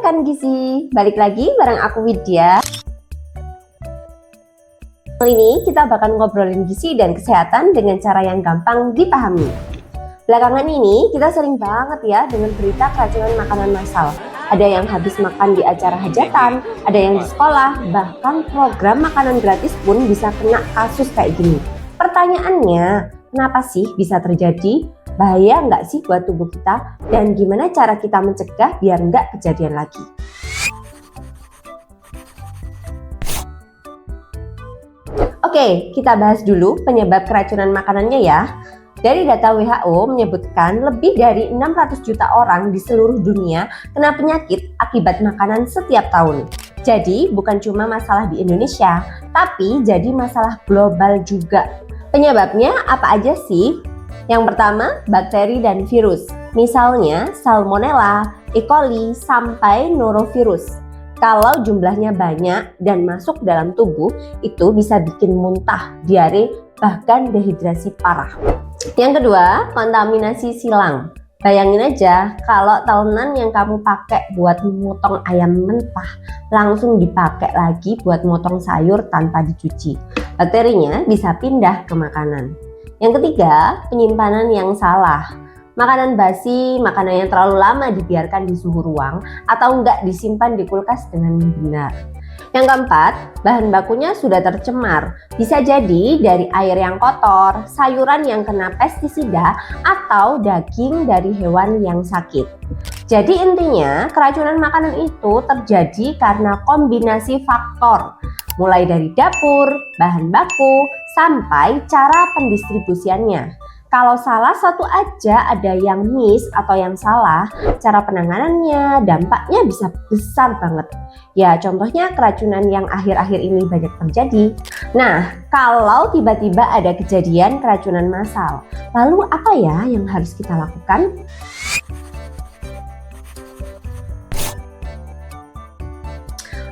rekan gizi, balik lagi bareng aku Widya. Kali ini kita bakal ngobrolin gizi dan kesehatan dengan cara yang gampang dipahami. Belakangan ini kita sering banget ya dengan berita keracunan makanan massal. Ada yang habis makan di acara hajatan, ada yang di sekolah, bahkan program makanan gratis pun bisa kena kasus kayak gini. Pertanyaannya, kenapa sih bisa terjadi? Bahaya nggak sih buat tubuh kita? Dan gimana cara kita mencegah biar nggak kejadian lagi? Oke, kita bahas dulu penyebab keracunan makanannya ya. Dari data WHO menyebutkan lebih dari 600 juta orang di seluruh dunia kena penyakit akibat makanan setiap tahun. Jadi bukan cuma masalah di Indonesia, tapi jadi masalah global juga. Penyebabnya apa aja sih? Yang pertama, bakteri dan virus. Misalnya Salmonella, E. coli, sampai norovirus. Kalau jumlahnya banyak dan masuk dalam tubuh, itu bisa bikin muntah, diare, bahkan dehidrasi parah. Yang kedua, kontaminasi silang. Bayangin aja kalau talenan yang kamu pakai buat memotong ayam mentah langsung dipakai lagi buat motong sayur tanpa dicuci. Bakterinya bisa pindah ke makanan. Yang ketiga, penyimpanan yang salah. Makanan basi, makanan yang terlalu lama dibiarkan di suhu ruang atau enggak disimpan di kulkas dengan benar. Yang keempat, bahan bakunya sudah tercemar. Bisa jadi dari air yang kotor, sayuran yang kena pestisida, atau daging dari hewan yang sakit. Jadi intinya, keracunan makanan itu terjadi karena kombinasi faktor. Mulai dari dapur, bahan baku, sampai cara pendistribusiannya. Kalau salah satu aja ada yang miss atau yang salah, cara penanganannya, dampaknya bisa besar banget. Ya contohnya keracunan yang akhir-akhir ini banyak terjadi. Nah, kalau tiba-tiba ada kejadian keracunan massal, lalu apa ya yang harus kita lakukan?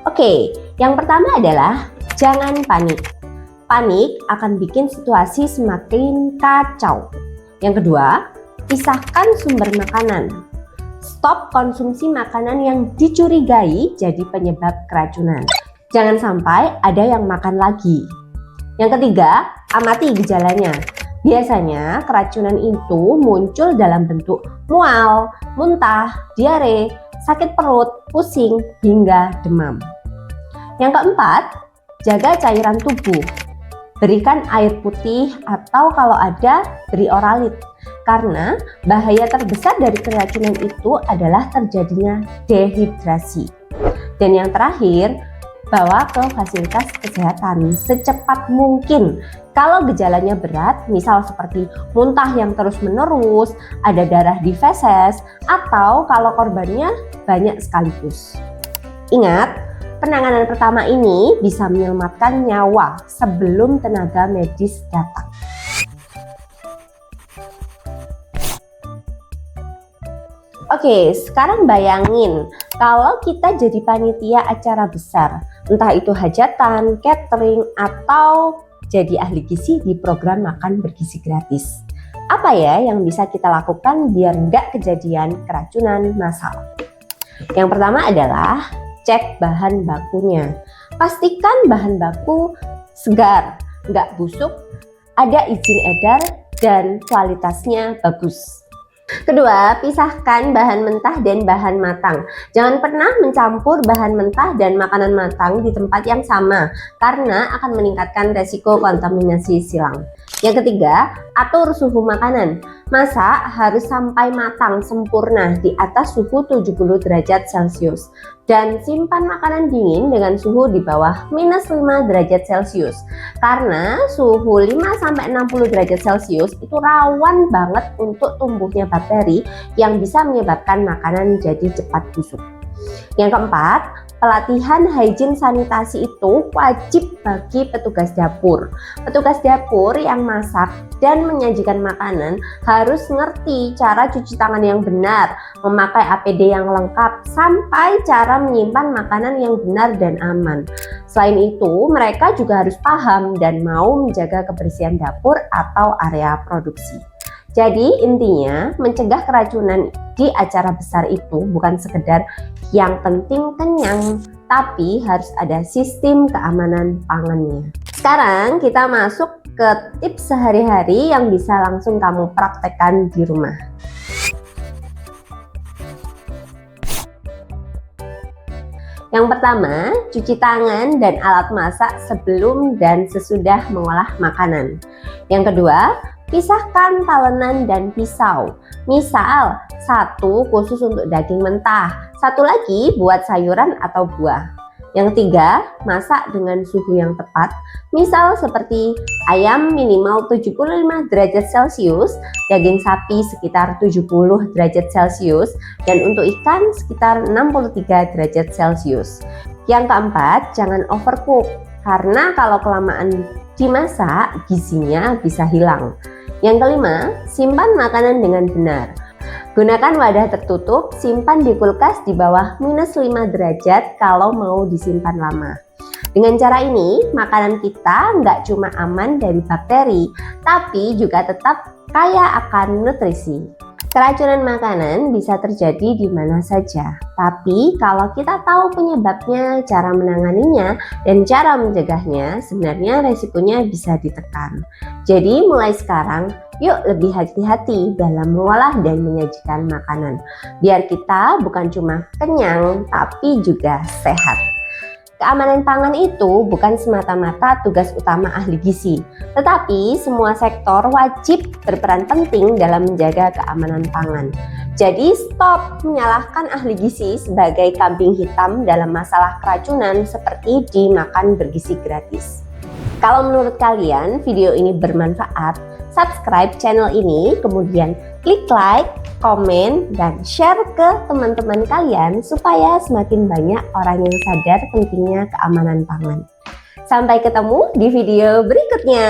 Oke, yang pertama adalah jangan panik. Panik akan bikin situasi semakin kacau. Yang kedua, pisahkan sumber makanan. Stop konsumsi makanan yang dicurigai jadi penyebab keracunan. Jangan sampai ada yang makan lagi. Yang ketiga, amati gejalanya. Biasanya keracunan itu muncul dalam bentuk mual, muntah, diare, sakit perut, pusing, hingga demam. Yang keempat, jaga cairan tubuh. Berikan air putih atau kalau ada, beri oralit. Karena bahaya terbesar dari keracunan itu adalah terjadinya dehidrasi. Dan yang terakhir, bawa ke fasilitas kesehatan secepat mungkin. Kalau gejalanya berat, misal seperti muntah yang terus-menerus, ada darah di feses, atau kalau korbannya banyak sekaligus. Ingat, penanganan pertama ini bisa menyelamatkan nyawa sebelum tenaga medis datang. Oke, sekarang bayangin kalau kita jadi panitia acara besar, entah itu hajatan, catering, atau jadi ahli gizi di program makan bergizi gratis. Apa ya yang bisa kita lakukan biar nggak kejadian keracunan massal? Yang pertama adalah cek bahan bakunya. Pastikan bahan baku segar, nggak busuk, ada izin edar, dan kualitasnya bagus. Kedua, pisahkan bahan mentah dan bahan matang. Jangan pernah mencampur bahan mentah dan makanan matang di tempat yang sama, karena akan meningkatkan resiko kontaminasi silang. Yang ketiga, atur suhu makanan. Masak harus sampai matang sempurna di atas suhu 70 derajat Celcius. Dan simpan makanan dingin dengan suhu di bawah -5 derajat Celcius. Karena suhu 5-60 derajat Celcius itu rawan banget untuk tumbuhnya bakteri yang bisa menyebabkan makanan jadi cepat busuk. Yang keempat, pelatihan hygiene sanitasi itu wajib bagi petugas dapur. Petugas dapur yang masak dan menyajikan makanan harus ngerti cara cuci tangan yang benar, memakai APD yang lengkap, sampai cara menyimpan makanan yang benar dan aman. Selain itu, mereka juga harus paham dan mau menjaga kebersihan dapur atau area produksi. Jadi intinya mencegah keracunan di acara besar itu bukan sekedar yang penting kenyang, tapi harus ada sistem keamanan pangannya. Sekarang kita masuk ke tips sehari-hari yang bisa langsung kamu praktekkan di rumah. Yang pertama, cuci tangan dan alat masak sebelum dan sesudah mengolah makanan. Yang kedua, pisahkan talenan dan pisau. Misal, satu khusus untuk daging mentah, satu lagi buat sayuran atau buah. Yang ketiga, masak dengan suhu yang tepat. Misal seperti ayam minimal 75 derajat Celcius, daging sapi sekitar 70 derajat Celcius, dan untuk ikan sekitar 63 derajat Celcius. Yang keempat, jangan overcook, karena kalau kelamaan dimasak, gizinya bisa hilang. Yang kelima, simpan makanan dengan benar. Gunakan wadah tertutup, simpan di kulkas di bawah -5 derajat kalau mau disimpan lama. Dengan cara ini, makanan kita nggak cuma aman dari bakteri, tapi juga tetap kaya akan nutrisi. Keracunan makanan bisa terjadi di mana saja, tapi kalau kita tahu penyebabnya, cara menanganinya, dan cara mencegahnya, sebenarnya resikonya bisa ditekan. Jadi mulai sekarang, yuk lebih hati-hati dalam mengolah dan menyajikan makanan, biar kita bukan cuma kenyang, tapi juga sehat. Keamanan pangan itu bukan semata-mata tugas utama ahli gizi, tetapi semua sektor wajib berperan penting dalam menjaga keamanan pangan. Jadi stop menyalahkan ahli gizi sebagai kambing hitam dalam masalah keracunan seperti dimakan bergizi gratis. Kalau menurut kalian video ini bermanfaat, subscribe channel ini, kemudian klik like, komen, dan share ke teman-teman kalian supaya semakin banyak orang yang sadar pentingnya keamanan pangan. Sampai ketemu di video berikutnya.